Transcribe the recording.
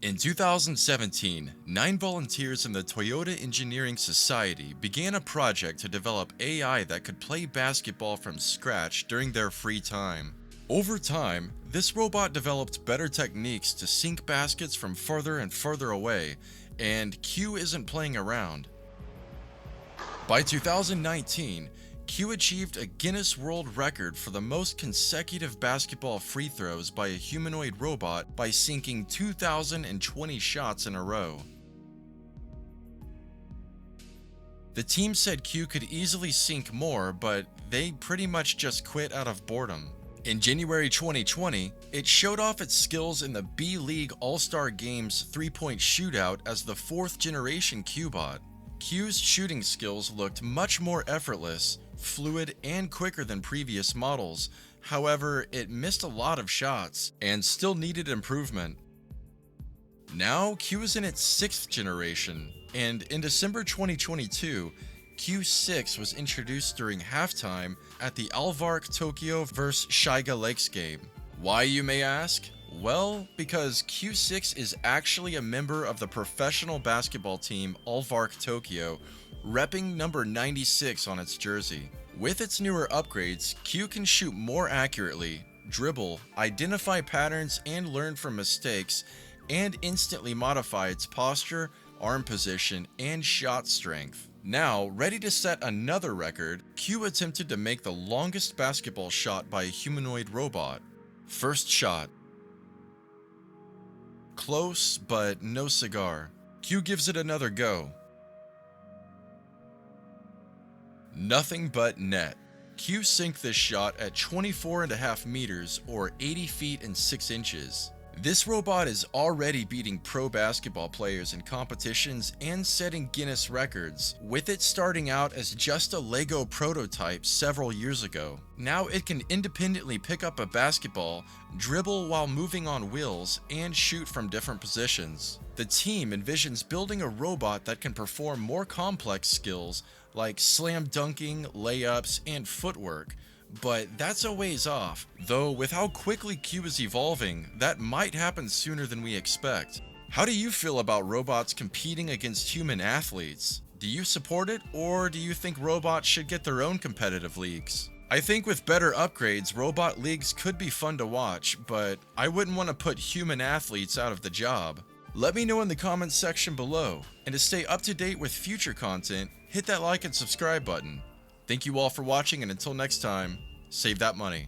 In 2017, 9 volunteers in the Toyota Engineering Society began a project to develop AI that could play basketball from scratch during their free time. Over time, this robot developed better techniques to sink baskets from further and further away, and Q isn't playing around. By 2019, Q achieved a Guinness World Record for the most consecutive basketball free throws by a humanoid robot by sinking 2,020 shots in a row. The team said Q could easily sink more, but they pretty much just quit out of boredom. In January 2020, it showed off its skills in the B-League All-Star Games three-point shootout as the 4th generation Q-bot. Q's shooting skills looked much more effortless, fluid, and quicker than previous models. However, it missed a lot of shots and still needed improvement. Now, Q is in its 6th generation, and in December 2022, Q6 was introduced during halftime at the Alvark Tokyo vs Shiga Lakes game. Why, you may ask? Well, because Q6 is actually a member of the professional basketball team Alvark Tokyo, repping number 96 on its jersey. With its newer upgrades, Q can shoot more accurately, dribble, identify patterns and learn from mistakes, and instantly modify its posture, arm position, and shot strength. Now, ready to set another record, Q attempted to make the longest basketball shot by a humanoid robot. First shot. Close, but no cigar. Q gives it another go. Nothing but net. Q synced this shot at 24.5 meters or 80 feet and 6 inches. This robot is already beating pro basketball players in competitions and setting Guinness records, with it starting out as just a Lego prototype several years ago. Now it can independently pick up a basketball, dribble while moving on wheels, and shoot from different positions. The team envisions building a robot that can perform more complex skills like slam dunking, layups, and footwork. But that's a ways off, though with how quickly Q is evolving, that might happen sooner than we expect. How do you feel about robots competing against human athletes? Do you support it, or do you think robots should get their own competitive leagues? I think with better upgrades, robot leagues could be fun to watch, but I wouldn't want to put human athletes out of the job. Let me know in the comments section below, and to stay up to date with future content, hit that like and subscribe button. Thank you all for watching, and until next time, save that money.